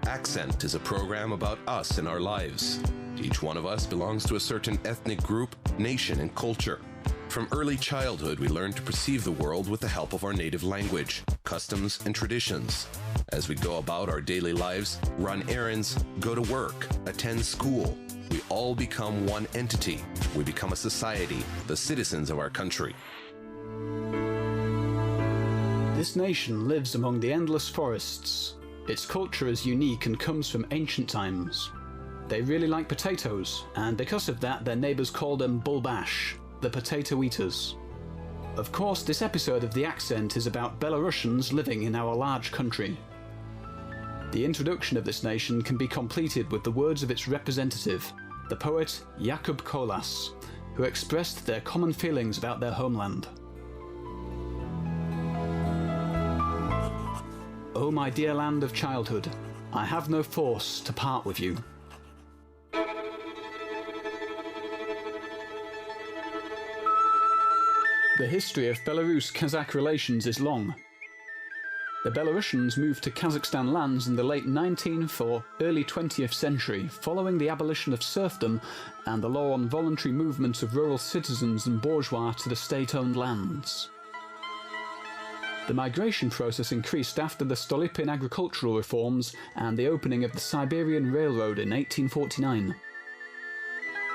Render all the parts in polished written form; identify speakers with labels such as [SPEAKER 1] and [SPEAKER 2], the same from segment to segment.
[SPEAKER 1] Aссеnt is a program about us and our lives. Each one of us belongs to a certain ethnic group, nation, and culture. From early childhood, we learn to perceive the world with the help of our native language, customs, and traditions. As we go about our daily lives, run errands, go to work, attend school, we all become one entity. We become a society, the citizens of our country.
[SPEAKER 2] This nation lives among the endless forests. Its culture is unique and comes from ancient times. They really like potatoes, and because of that their neighbours call them bulbash, the potato eaters. Of course, this episode of The Aссеnt is about Belarusians living in our large country. The introduction of this nation can be completed with the words of its representative, the poet Jakub Kolas, who expressed their common feelings about their homeland. Oh my dear land of childhood, I have no force to part with you. The history of Belarus-Kazakh relations is long. The Belarusians moved to Kazakhstan lands in the late 19th or early 20th century following the abolition of serfdom and the law on voluntary movement of rural citizens and bourgeois to the state-owned lands. The migration process increased after the Stolypin agricultural reforms and the opening of the Siberian Railroad in 1849.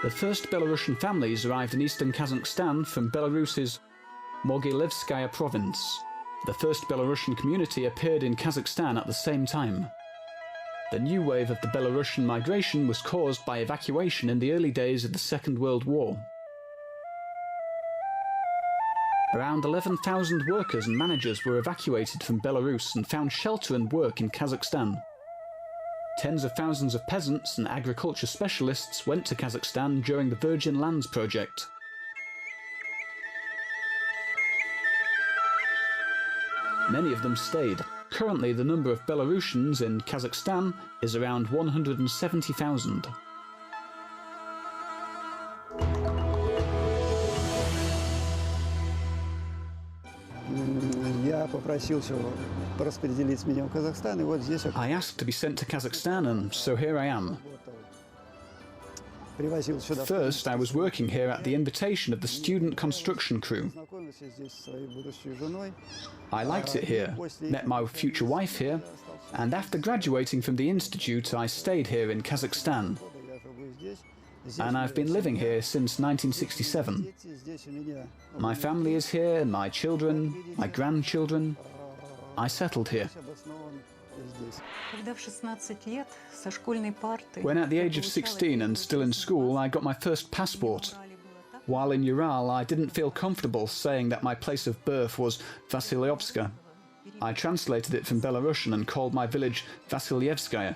[SPEAKER 2] The first Belarusian families arrived in eastern Kazakhstan from Belarus's Mogilevskaya province. The first Belarusian community appeared in Kazakhstan at the same time. The new wave of the Belarusian migration was caused by evacuation in the early days of the Second World War. Around 11,000 workers and managers were evacuated from Belarus and found shelter and work in Kazakhstan. Tens of thousands of peasants and agriculture specialists went to Kazakhstan during the Virgin Lands project. Many of them stayed. Currently, the number of Belarusians in Kazakhstan is around 170,000. I asked to be sent to Kazakhstan, and so here I am. First, I was working here at the invitation of the student construction crew. I liked it here, met my future wife here, and after graduating from the institute, I stayed here in Kazakhstan. And I've been living here since 1967. My family is here, and my children, my grandchildren. I settled here. When at the age of 16 and still in school, I got my first passport. While in Ural, I didn't feel comfortable saying that my place of birth was Vasilyevska. I translated it from Belarusian and called my village Vasilyevskaya.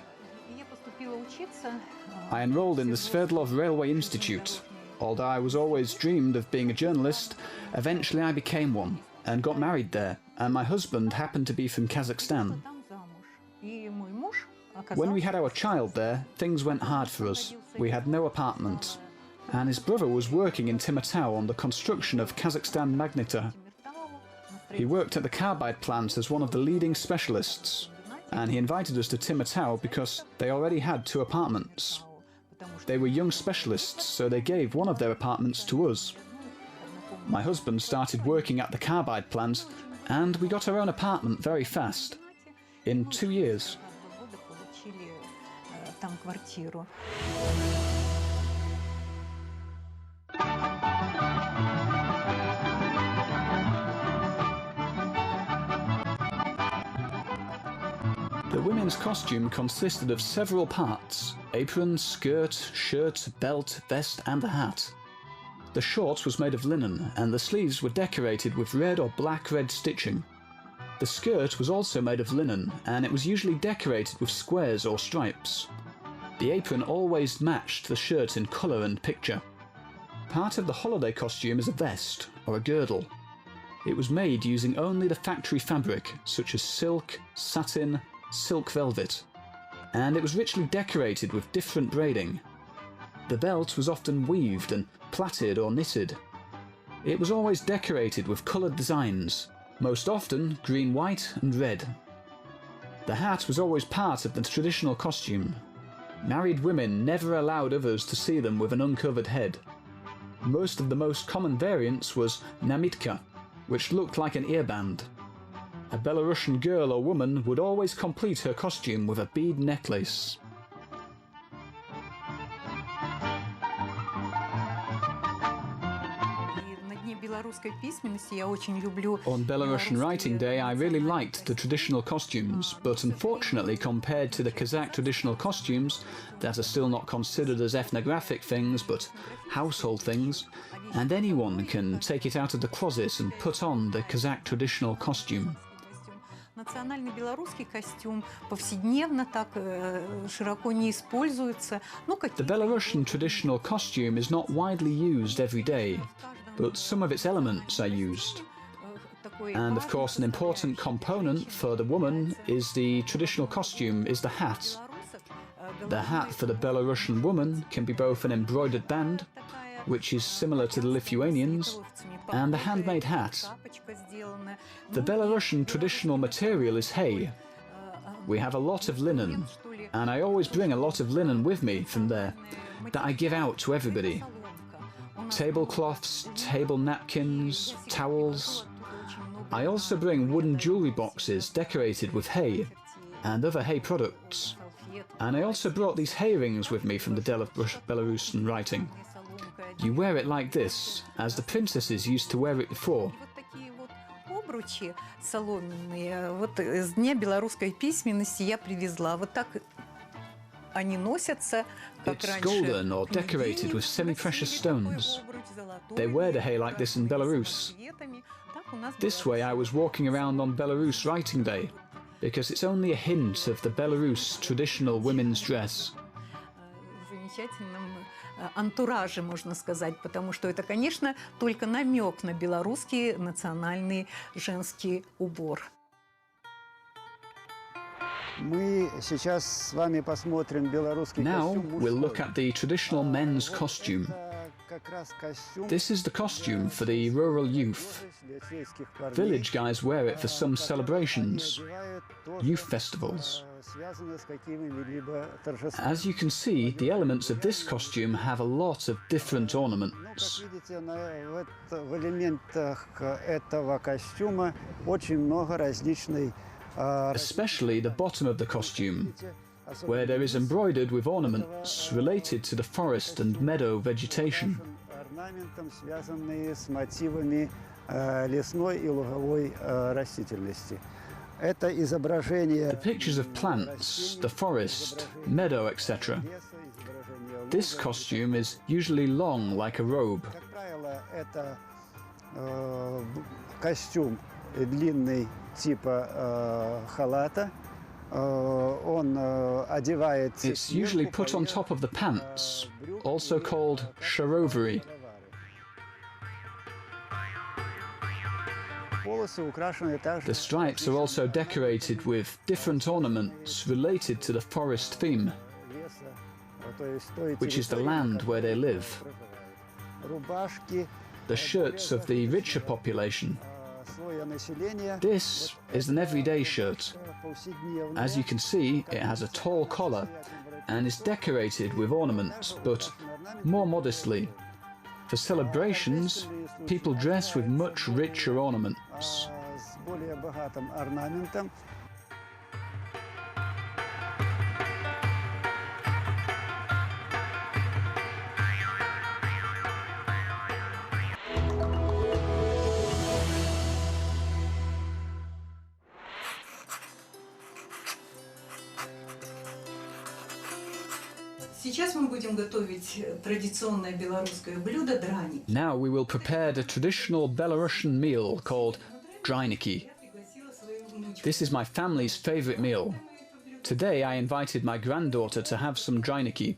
[SPEAKER 2] I enrolled in the Sverdlov Railway Institute. Although I was always dreamed of being a journalist, eventually I became one and got married there, and my husband happened to be from Kazakhstan. When we had our child there, things went hard for us. We had no apartment, and his brother was working in Temirtau on the construction of Kazakhstan Magnita. He worked at the carbide plant as one of the leading specialists, and he invited us to Temirtau because they already had 2 apartments. They were young specialists, so they gave one of their apartments to us. My husband started working at the carbide plant, and we got our own apartment very fast. In 2 years. The women's costume consisted of several parts: apron, skirt, shirt, belt, vest, and a hat. The shorts was made of linen, and the sleeves were decorated with red or black-red stitching. The skirt was also made of linen, and it was usually decorated with squares or stripes. The apron always matched the shirt in colour and picture. Part of the holiday costume is a vest, or a girdle. It was made using only the factory fabric, such as silk, satin, silk velvet, and it was richly decorated with different braiding. The belt was often weaved and plaited or knitted. It was always decorated with coloured designs, most often green, white and red. The hat was always part of the traditional costume. Married women never allowed others to see them with an uncovered head. Most of the most common variants was namitka, which looked like an earband. A Belarusian girl or woman would always complete her costume with a bead necklace. On Belarusian Writing Day, I really liked the traditional costumes, but unfortunately, compared to the Kazakh traditional costumes that are still not considered as ethnographic things but household things, and anyone can take it out of the closet and put on the Kazakh traditional costume.
[SPEAKER 3] Национальный белорусский костюм повседневно так широко не используется.
[SPEAKER 2] The Belarusian traditional costume is not widely used every day, but some of its elements are used. And of course, an important component for the woman is the traditional costume is the hat. The hat for the Belarusian woman can be both an embroidered band, which is similar to the Lithuanians, and the handmade hat. The Belarusian traditional material is hay. We have a lot of linen, and I always bring a lot of linen with me from there that I give out to everybody. Tablecloths, table napkins, towels. I also bring wooden jewellery boxes decorated with hay and other hay products. And I also brought these hay rings with me from the Dell of Belarusian writing. You wear it like this, as the princesses used to wear it before.
[SPEAKER 3] Обручи соломенные, вот с Дня белорусской письменности я привезла. Вот так они носятся, как раньше.
[SPEAKER 2] It's golden or decorated with semi-precious stones. They wear the hay like this in Belarus. This way I was walking around on Belarus Writing Day, because it's only a hint of the Belarus traditional women's dress.
[SPEAKER 3] Антураже, можно сказать, потому что это, конечно, только намек на белорусский национальный женский убор.
[SPEAKER 4] Мы сейчас с вами посмотрим белорусский
[SPEAKER 2] Now
[SPEAKER 4] костюм.
[SPEAKER 2] we'll look at the traditional men's costume. This is the costume for the rural youth. Village guys wear it for some celebrations, youth festivals. As you can see, the elements of this costume have a lot of different ornaments.
[SPEAKER 4] В элементах этого костюма очень много различных.
[SPEAKER 2] Especially the bottom of the costume, where there is embroidered with ornaments related to the forest and meadow vegetation.
[SPEAKER 4] Орнаментом, связанные с мотивами лесной и луговой растительности. Это изображение.
[SPEAKER 2] The pictures of plants, the forest, meadow, etc. This costume is usually long like a robe.
[SPEAKER 4] Как правило, это костюм длинный типа халата. Он одевается.
[SPEAKER 2] It's usually put on top of the pants, also called sharovary. The stripes are also decorated with different ornaments related to the forest theme, which is the land where they live. The shirts of the richer population. This is an everyday shirt. As you can see, it has a tall collar and is decorated with ornaments, but more modestly. For celebrations, people dress with much richer ornaments.
[SPEAKER 3] Сейчас мы будем готовить традиционное белорусское блюдо драник.
[SPEAKER 2] Now we will prepare the traditional Belarusian meal called draniki. This is my family's favorite meal. Today I invited my granddaughter to have some draniki.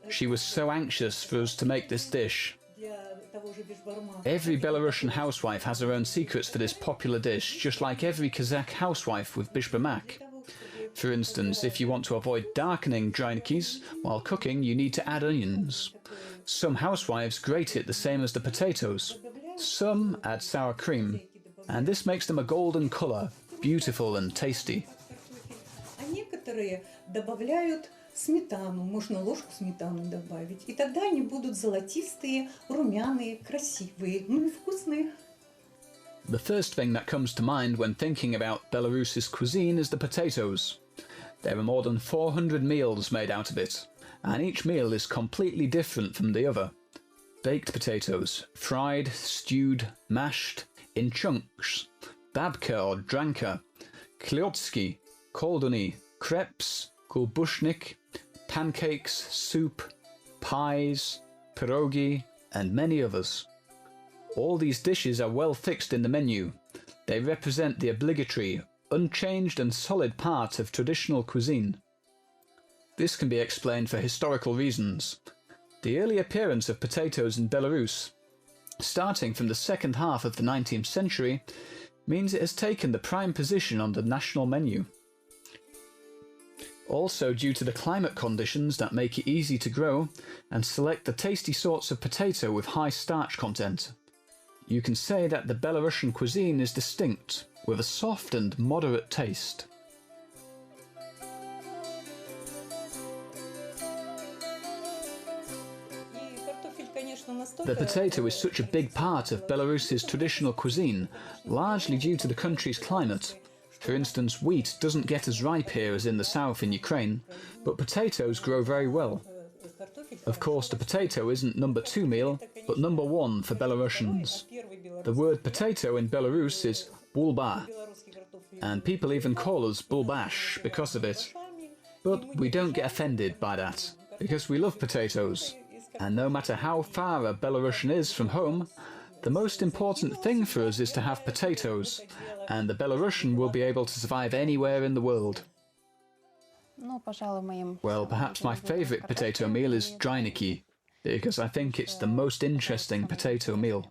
[SPEAKER 2] She was so anxious for us to make this dish. Every Belarusian housewife has her own secrets for this popular dish, just like every Kazakh housewife with bishbamak. For instance, if you want to avoid darkening dranikis while cooking, you need to add onions. Some housewives grate it the same as the potatoes. Some add sour cream, and this makes them a golden colour, beautiful and tasty.
[SPEAKER 3] некоторые добавляют сметану, можно ложку сметаны добавить, и тогда они будут золотистые, румяные, красивые, ну и вкусные.
[SPEAKER 2] The first thing that comes to mind when thinking about Belarus's cuisine is the potatoes. There are more than 400 meals made out of it, and each meal is completely different from the other. Baked potatoes, fried, stewed, mashed, in chunks, babka or dranka, kliotsky, kolduni, crepes, gulbushnik, pancakes, soup, pies, pierogi, and many others. All these dishes are well fixed in the menu. They represent the obligatory, unchanged and solid part of traditional cuisine. This can be explained for historical reasons. The early appearance of potatoes in Belarus, starting from the second half of the 19th century, means it has taken the prime position on the national menu. Also due to the climate conditions that make it easy to grow and select the tasty sorts of potato with high starch content. You can say that the Belarusian cuisine is distinct, with a soft and moderate taste. The potato is such a big part of Belarus's traditional cuisine, largely due to the country's climate. For instance, wheat doesn't get as ripe here as in the south in Ukraine, but potatoes grow very well. Of course, the potato isn't number 2 meal, but number 1 for Belarusians. The word potato in Belarus is bulba, and people even call us bulbash because of it. But we don't get offended by that, because we love potatoes, and no matter how far a Belarusian is from home, the most important thing for us is to have potatoes, and the Belarusian will be able to survive anywhere in the world. Well, perhaps my favourite potato meal is dryniki, because I think it's the most interesting potato meal.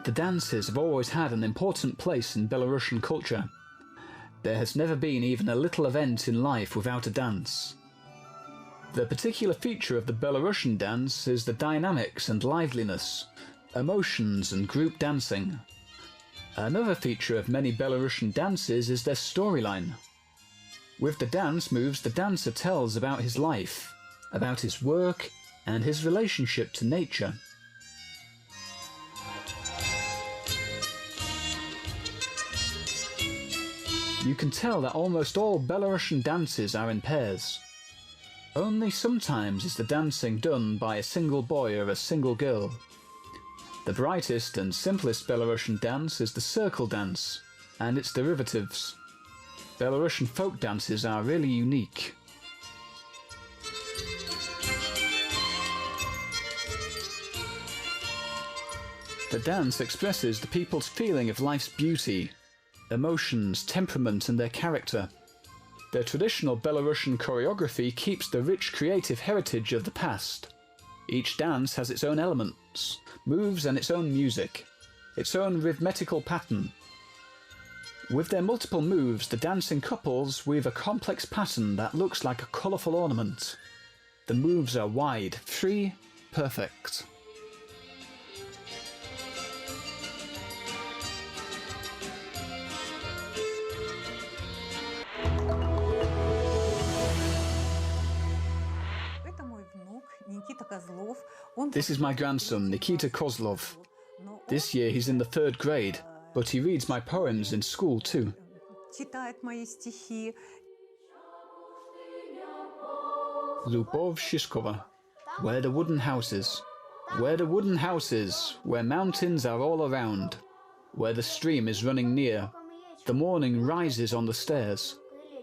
[SPEAKER 2] The dances have always had an important place in Belarusian culture. There has never been even a little event in life without a dance. The particular feature of the Belarusian dance is the dynamics and liveliness, emotions and group dancing. Another feature of many Belarusian dances is their storyline. With the dance moves, the dancer tells about his life, about his work, and his relationship to nature. You can tell that almost all Belarusian dances are in pairs. Only sometimes is the dancing done by a single boy or a single girl. The brightest and simplest Belarusian dance is the circle dance, and its derivatives. Belarusian folk dances are really unique. The dance expresses the people's feeling of life's beauty, emotions, temperament and their character. Their traditional Belarusian choreography keeps the rich creative heritage of the past. Each dance has its own elements, moves and its own music, its own rhythmical pattern. With their multiple moves, the dancing couples weave a complex pattern that looks like a colourful ornament. The moves are wide, free, perfect. This is my grandson, Nikita Kozlov. This year he's in the 3rd grade, but he reads my poems in school too. Lyubov Shashkova. Where the wooden houses. Where the wooden houses, where mountains are all around, where the stream is running near, the morning rises on the stairs.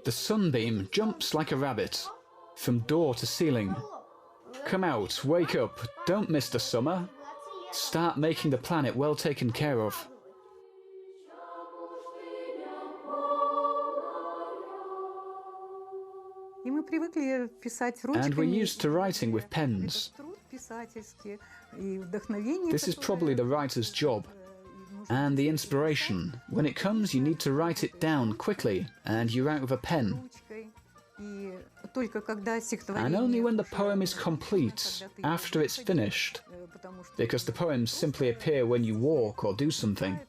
[SPEAKER 2] The sunbeam jumps like a rabbit, from door to ceiling. Come out, wake up, don't miss the summer. Start making the planet well taken care of. And we're used to writing with pens. This is probably the writer's job. And the inspiration. When it comes, you need to write it down quickly, and you write with a pen. And only when the poem is complete, after it's finished, because the poems simply appear when you walk or do something,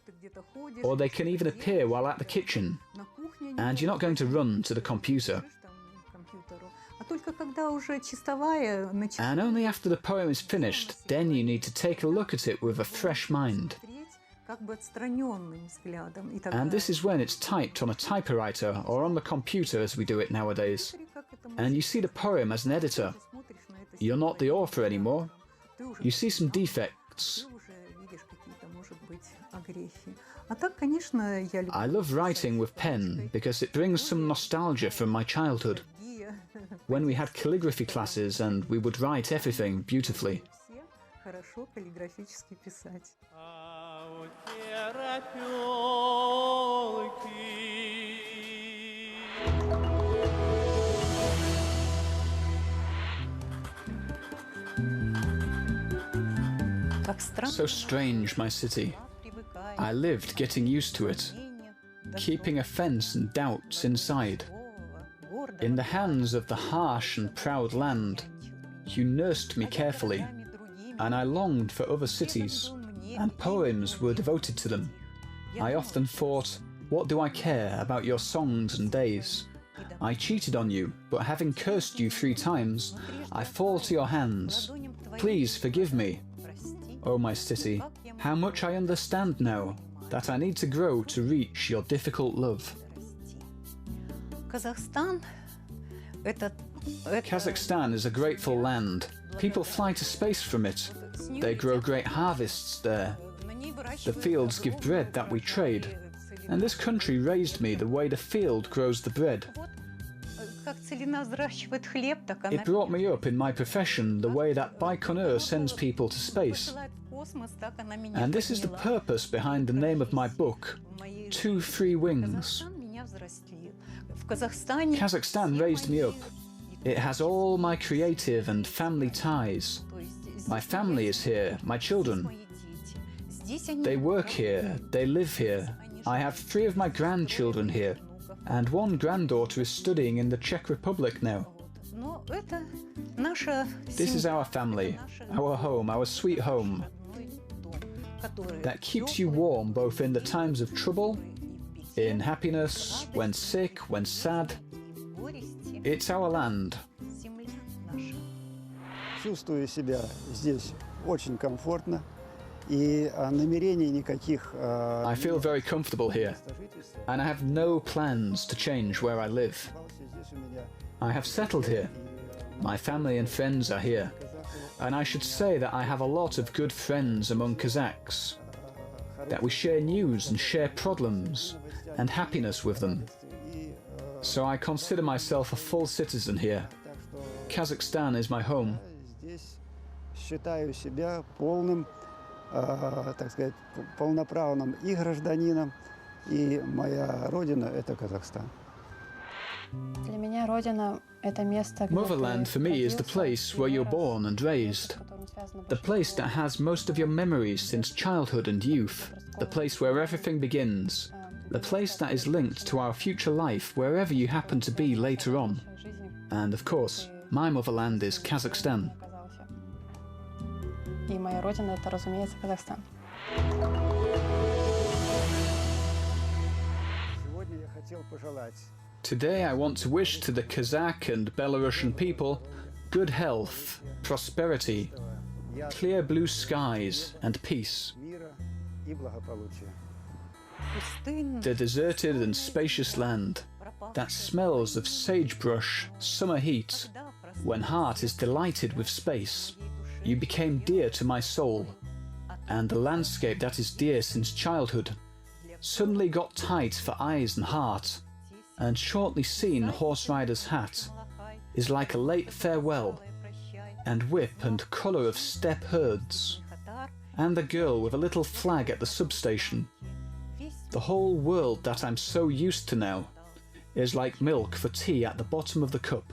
[SPEAKER 2] or they can even appear while at the kitchen, and you're not going to run to the computer. And only after the poem is finished, then you need to take a look at it with a fresh mind. And this is when it's typed on a typewriter or on the computer as we do it nowadays. And you see the poem as an editor. You're not the author anymore. You see some defects. I love writing with pen because it brings some nostalgia from my childhood, when we had calligraphy classes and we would write everything beautifully. So strange, my city. I lived getting used to it, keeping a fence and doubts inside. In the hands of the harsh and proud land, you nursed me carefully, and I longed for other cities, and poems were devoted to them. I often thought, what do I care about your songs and days? I cheated on you, but having cursed you 3 times, I fall to your hands. Please forgive me. Oh, my city, how much I understand now that I need to grow to reach your difficult love. Kazakhstan is a grateful land. People fly to space from it. They grow great harvests there. The fields give bread that we trade. And this country raised me the way the field grows the bread. It brought me up in my profession the way that Baikonur sends people to space. And this is the purpose behind the name of my book, 2 Free Wings. Kazakhstan raised me up. It has all my creative and family ties. My family is here, my children. They work here, they live here. I have 3 of my grandchildren here, and 1 granddaughter is studying in the Czech Republic now. This is our family, our home, our sweet home, that keeps you warm both in the times of trouble, in happiness, when sick, when sad. It's our land.
[SPEAKER 4] Чувствую себя здесь очень комфортно, и намерений никаких.
[SPEAKER 2] I feel very comfortable here, and I have no plans to change where I live. I have settled here. My family and friends are here, and I should say that I have a lot of good friends among Kazakhs, that we share news and share problems and happiness with them. So I consider myself a full citizen here. Kazakhstan is my home.
[SPEAKER 4] Считаю себя полным, так сказать, полноправным и гражданином, и моя родина – это Казахстан.
[SPEAKER 2] Motherland for me is the place where you're born and raised, the place that has most of your memories since childhood and youth, the place where everything begins, the place that is linked to our future life wherever you happen to be later on. And of course, my motherland is Kazakhstan.
[SPEAKER 5] И моя родина – это, разумеется, Казахстан.
[SPEAKER 2] Today I want to wish to the Kazakh and Belarusian people good health, prosperity, clear blue skies and peace. The deserted and spacious land that smells of sagebrush, summer heat, when heart is delighted with space. You became dear to my soul, and the landscape that is dear since childhood suddenly got tight for eyes and heart, and shortly seen horse rider's hat is like a late farewell, and whip and colour of steppe herds, and the girl with a little flag at the substation. The whole world that I'm so used to now is like milk for tea at the bottom of the cup.